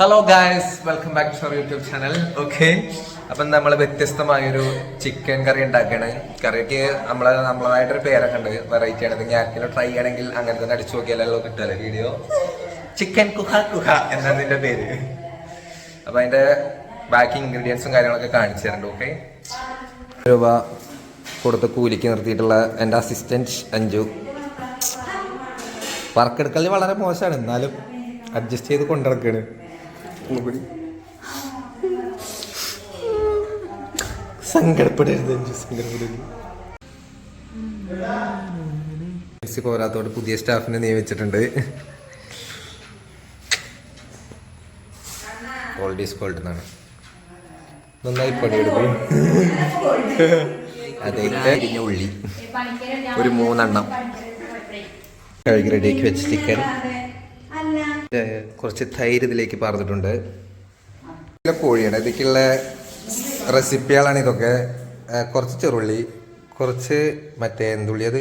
Hello guys, welcome back to our YouTube channel. Okay, അപ്പം നമ്മൾ വ്യത്യസ്തമായൊരു chicken കറി ഉണ്ടാക്കുകയാണ്. കറിക്ക് നമ്മളതായിട്ടൊരു പേരൊക്കെ ഉണ്ട്, വെറൈറ്റി ആണ്. ഇത് ആർക്കെങ്കിലും ട്രൈ ചെയ്യണമെങ്കിൽ അങ്ങനെ തന്നെ അടിച്ചു നോക്കിയാലോ കിട്ടുമല്ലോ വീഡിയോ. ചിക്കൻ കുഹ കുഹ എന്നതിൻ്റെ പേര്. അപ്പം അതിൻ്റെ ബാക്കി ഇൻഗ്രീഡിയൻസും കാര്യങ്ങളൊക്കെ കാണിച്ചു തരുന്നുണ്ട്. ഓക്കെ, രൂപ കൊടുത്ത് കൂലിക്ക് നിർത്തിയിട്ടുള്ള എൻ്റെ അസിസ്റ്റൻറ്റ് അഞ്ജു. വർക്കെടുക്കലിന് വളരെ മോശമാണ്, എന്നാലും അഡ്ജസ്റ്റ് ചെയ്ത് കൊണ്ടിടക്കാണ്. സങ്കടപ്പെടരുത് അഞ്ജു, സങ്കടപ്പെടരുത്. പോരാത്തോട് പുതിയ സ്റ്റാഫിനെ നിയമിച്ചിട്ടുണ്ട്. ഓൾഡ് ഈസ് ഗോൾഡ് എന്നാണ്. നന്നായി പണിയെടുക്കും. അതെ, അരിഞ്ഞ ഉള്ളി ഒരു 3 എണ്ണം കഴുകി റെഡിയാക്കി വെച്ച ചിക്കൻ, കുറച്ച് തൈര് ഇതിലേക്ക് പറഞ്ഞിട്ടുണ്ട്. കോഴിയാണ് ഇതിലേക്കുള്ള റെസിപ്പികളാണ് ഇതൊക്കെ. കുറച്ച് ചെറുള്ളി, കുറച്ച് മറ്റേ എന്തുള്ളി, അത്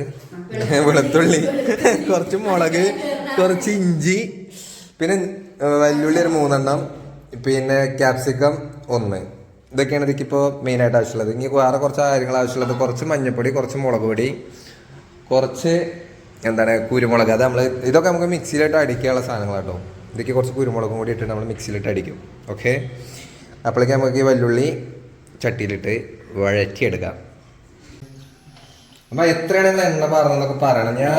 വെളുത്തുള്ളി, കുറച്ച് മുളക്, കുറച്ച് ഇഞ്ചി, പിന്നെ വല്ലുള്ളി ഒരു 3 എണ്ണം, പിന്നെ ക്യാപ്സിക്കം 1. ഇതൊക്കെയാണ് ഇതിക്കിപ്പോൾ മെയിനായിട്ട് ആവശ്യമുള്ളത്. ഇനി വേറെ കുറച്ച് കാര്യങ്ങൾ ആവശ്യമുള്ളത്, കുറച്ച് മഞ്ഞൾപ്പൊടി, കുറച്ച് മുളക് പൊടി, കുറച്ച് കുരുമുളക്. അത് നമ്മൾ ഇതൊക്കെ നമുക്ക് മിക്സിയിലിട്ട് അടിക്കാനുള്ള സാധനങ്ങളാട്ടോ. ഇതൊക്കെ കുറച്ച് കുരുമുളകും കൂടി ഇട്ട് നമ്മൾ മിക്സിയിലിട്ട് അടിക്കും. ഓക്കെ, അപ്പോഴേക്ക് നമുക്ക് ഈ വല്ലുള്ളി ചട്ടിയിലിട്ട് വഴറ്റിയെടുക്കാം. അപ്പം എത്രയാണ് എണ്ണ പറഞ്ഞതൊക്കെ പറയണം. ഞാൻ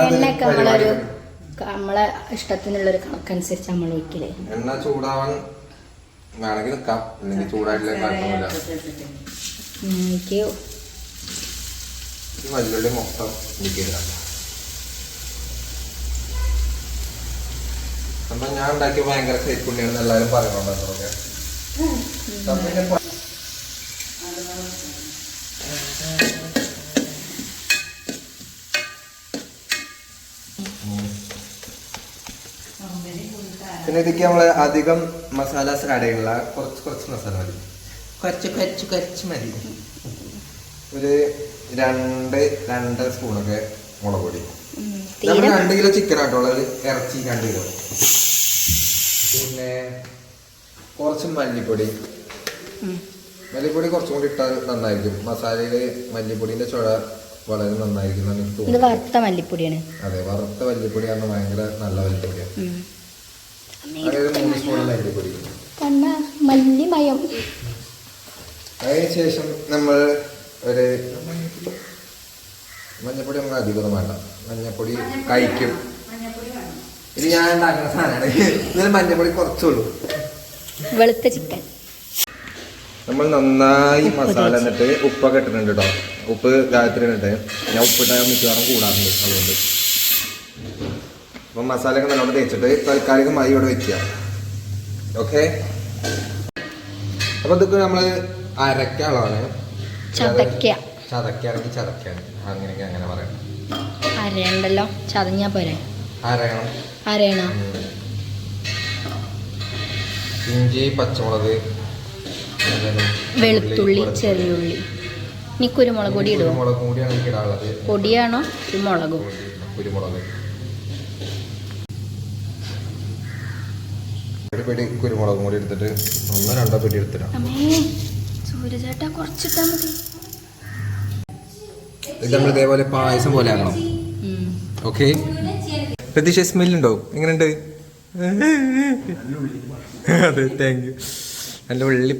നമ്മളെ ഇഷ്ടത്തിനുള്ളൊരു കണക്കനുസരിച്ച് നമ്മൾ ഒഴിക്കലേ. എണ്ണ ചൂടാവാൻ വേണമെങ്കിൽ നിൽക്കാം, അല്ലെങ്കിൽ ചൂടായിട്ടില്ല കുഴപ്പമില്ല. വല്ലുള്ളി മൊത്തം ഇരിക്കുക. അപ്പം ഞാൻ ഉണ്ടാക്കിയ ഭയങ്കര കൈപ്പുണ്യാണെന്ന് എല്ലാവരും പറയുന്നുണ്ടോ? പിന്നെ ഇതിക്ക് നമ്മള് അധികം മസാലാസ് ആഡ് ചെയ്യണില്ല, കുറച്ച് മസാല മതി. കുറച്ച് മതി. ഒരു 2 സ്പൂണൊക്കെ മുളക് പൊടി. 2 കിലോ ചിക്കൻ ആയിട്ടുള്ളത്, ഇറച്ചി 2 കിലോ. പിന്നെ കുറച്ച് മല്ലിപ്പൊടി കുറച്ചും കൂടി ഇട്ടാൽ നന്നായിരിക്കും. മസാലയില് മല്ലിപ്പൊടിന്റെ ചുവ വളരെ നന്നായിരിക്കും. ഇത് വറുത്ത മല്ലിപ്പൊടിയാണ്. അതെ, വറുത്ത മല്ലിപ്പൊടി ആണ് ഭയങ്കര നല്ല മല്ലിപ്പൊടിയാണ്. അതായത് 3 സ്പൂൺ മല്ലിപ്പൊടി. മല്ലിമയം. അതിനുശേഷം നമ്മൾ ഒരു മഞ്ഞപ്പൊടി നമ്മൾ അധികം വേണ്ട. മഞ്ഞപ്പൊടി കഴിക്കും. ഇത് ഞാൻ ഉണ്ടാക്കുന്ന സാധനമാണ്. ഇതിൽ മഞ്ഞപ്പൊടി കുറച്ചുള്ളൂ. വെളുത്ത ചിക്കൻ നമ്മൾ നന്നായി മസാല എന്നിട്ട് ഉപ്പൊക്കെ ഇട്ടിട്ടുണ്ട് കേട്ടോ. ഉപ്പ് ഗായത്രി ഇട്ട് ഞാൻ ഉപ്പിട്ടാൽ മിക്കവാറും കൂടാറുണ്ട്. അതുകൊണ്ട് അപ്പം മസാലയൊക്കെ നല്ലോണം തേച്ചിട്ട് താൽക്കാലികമായി ഇവിടെ വെക്കുക. ഓക്കെ, അപ്പൊ ഇതൊക്കെ നമ്മൾ അരക്കാളാണ്. ചതക്കാണെങ്കിൽ ചതക്കാണ്, അങ്ങനെയൊക്കെ അങ്ങനെ പറയാം. അരയണ്ടല്ലോ, ചതഞ്ഞാ പോരെ. അരയണം. ഇഞ്ചി, പച്ചമുളക്, വെളുത്തുള്ളി, ചെറിയുള്ളി. ഇനി കുരുമുളക് പൊടി ഇടും. കുരുമുളകും കൂടിയാണ് എനിക്ക് ഇടാനുള്ളത്. പൊടിയാണോ മുളകും? കുരുമുളക് ഒരു പിടി കുരുമുളകും കൂടി എടുത്തിട്ട് 1-2 പിടി എടുത്തിടാം. സൂര്യചേട്ടാ കുറച്ചിട്ടാ മതി. ഇത് നമ്മൾ ഇതേപോലെ പായസം പോലെ ആക്കണം. ഓക്കെ, പ്രതീക്ഷ സ്മെല്ലുണ്ടോ? എങ്ങനെയുണ്ട്? അതെ, താങ്ക് യു. നല്ല ഉള്ളി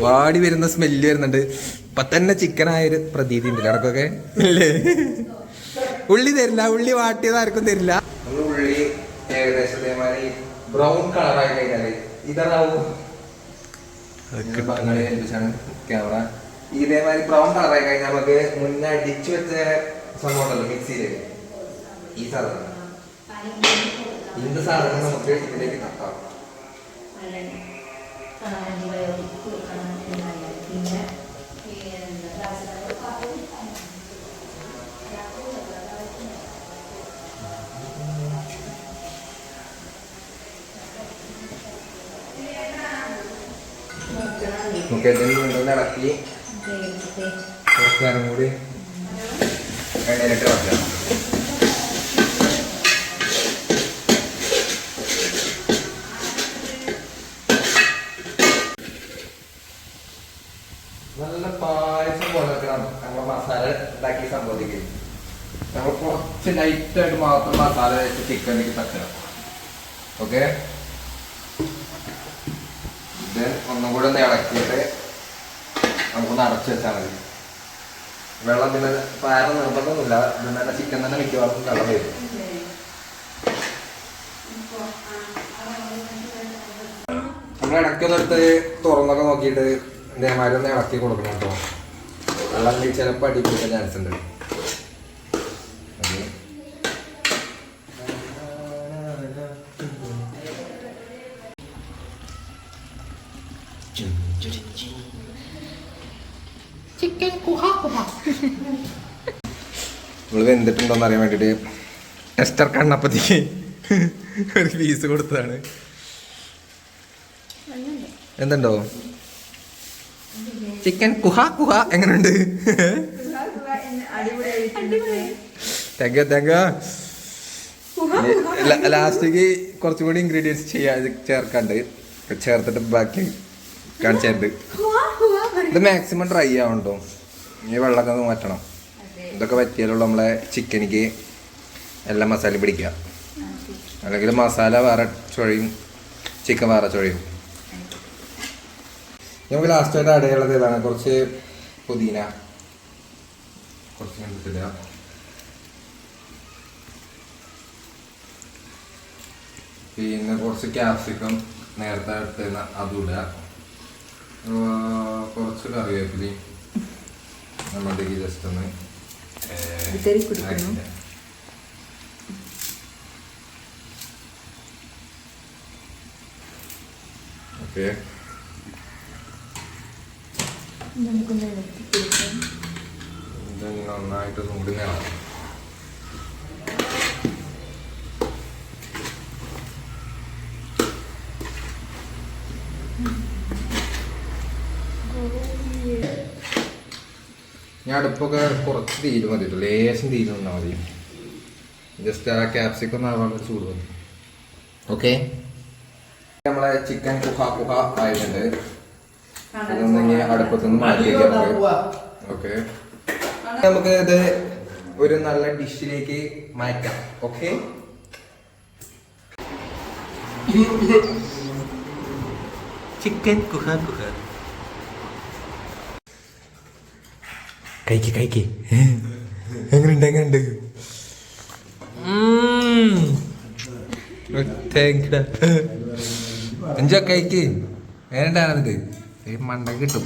വാടി വരുന്ന സ്മെല്ല് വരുന്നുണ്ട്. ഇപ്പൊ തന്നെ ചിക്കനായൊരു പ്രതീതി ഉണ്ടല്ലോ ഇടക്കൊക്കെ അല്ലേ? ഉള്ളി തരില്ല, ഉള്ളി വാട്ടിയത് ആർക്കും തരില്ല. ഉള്ളി ഏകദേശം ഇതേമാതിരി ബ്രൗൺ കളറായി കഴിഞ്ഞാല് ഇതാവും ക്യാമറ. ഇതേമാതിരി ബ്രൗൺ കളറായി കഴിഞ്ഞാൽ നമുക്ക് മുന്നേ അടിച്ചു വെച്ച സംഭവം ഉണ്ടല്ലോ മിക്സിയില്, ഈ സാധനം, ഇന്ത് സാധനം നമുക്ക് ഇതിലേക്ക് തട്ടാം. നമുക്ക് എന്തെങ്കിലും ഇളക്കി കുറച്ച് നേരം കൂടി എണ്ണയിലിട്ട് വെക്കാം. നല്ല പായസം പോലെ നമ്മളെ മസാല ഉണ്ടാക്കി സംഭവിക്കും. നമ്മൾ കുറച്ച് ലൈറ്റായിട്ട് മാത്രം മസാല വെച്ച് ചിക്കനിലേക്ക് തട്ടണം. ഓക്കെ, ഇത് ഒന്നും കൂടെ ഒന്ന് ഇളക്കിയിട്ട് നമുക്കൊന്ന് അടച്ചു വെച്ചാൽ മതി. വെള്ളം പിന്നെ പാര നിർബന്ധമൊന്നുമില്ല. ഇതിന് തന്നെ ചിക്കൻ തന്നെ മിക്കവാറും വെള്ളം വരും. നമ്മൾ ഇടയ്ക്കൊന്നെടുത്ത് തുറന്നൊക്കെ നോക്കിയിട്ട് ഇതേമാതിരി ഒന്ന് ഇളക്കി കൊടുക്കണം കേട്ടോ. വെള്ളം ചിലപ്പോൾ അടി പിടിക്കാൻ ചാൻസ് ഉണ്ട്. നമ്മള് വെന്തിട്ടുണ്ടോന്ന് അറിയാൻ വേണ്ടിട്ട് ടെസ്റ്റർ കണ്ണപ്പത്തിക്ക് ഒരു പീസ് കൊടുത്തതാണ്. എന്തുണ്ടോ ചിക്കൻ കുഹ കുഹ എങ്ങനെയുണ്ട്? ലാസ്റ്റിക്ക് കുറച്ചും കൂടി ഇൻഗ്രീഡിയൻസ് ചേർക്കാണ്ട് ചേർത്തിട്ട് ബാക്കി കാണിച്ചിട്ടുണ്ട്. ഇത് മാക്സിമം ഡ്രൈ ആവണ്ടോ. ഈ വെള്ളമൊക്കെ ഒന്ന് മാറ്റണം. ഇതൊക്കെ പറ്റിയാലുള്ള നമ്മളെ ചിക്കനിക്ക് എല്ലാ മസാലയും പിടിക്കുക. അല്ലെങ്കിൽ മസാല വേറെ ചുഴയും ചിക്കൻ വേറെ ചുഴയും. നമുക്ക് ലാസ്റ്റായിട്ട് ആഡ് ചെയ്യാനുള്ളത് ഇതാണ്. കുറച്ച് പുതിന, കുറച്ച് കണ്ടിട്ടില്ല, പിന്നെ കുറച്ച് ക്യാപ്സിക്കം നേരത്തെ എടുത്തുന്ന അതുമില്ല, കുറച്ച് കറിവേപ്പിലയും നമ്മളുടെ ജസ്റ്റ് ഒന്ന് ഓക്കെ. ഇത് നന്നായിട്ട് കൂടി നേടാം. ഞാൻ അടുപ്പൊക്കെ കുറച്ച് തീര് മതി, ലേശം തീര് നിന്നാൽ മതി. ജസ്റ്റ് ആ ക്യാപ്സിക്കം ആവാണ്ട് ചൂട് മതി. ഓക്കെ, നമ്മളെ ചിക്കൻ കുഹ കുഹ ആയിട്ടുണ്ട്. ഇതൊന്ന് അടുപ്പത്തുനിന്ന് മാറ്റി വയ്ക്കാം. ഓക്കെ, നമുക്ക് ഇത് ഒരു നല്ല ഡിഷിലേക്ക് മാറ്റാം. ഓക്കെ, ചിക്കൻ കുഹ കുഹ കഴിക്ക് കഴിക്ക്. എങ്ങനെയുണ്ട് എങ്ങനെയുണ്ട്? എഞ്ചോ കഴിക്ക്. എങ്ങനെയുണ്ടാണത്? മണ്ട കിട്ടും.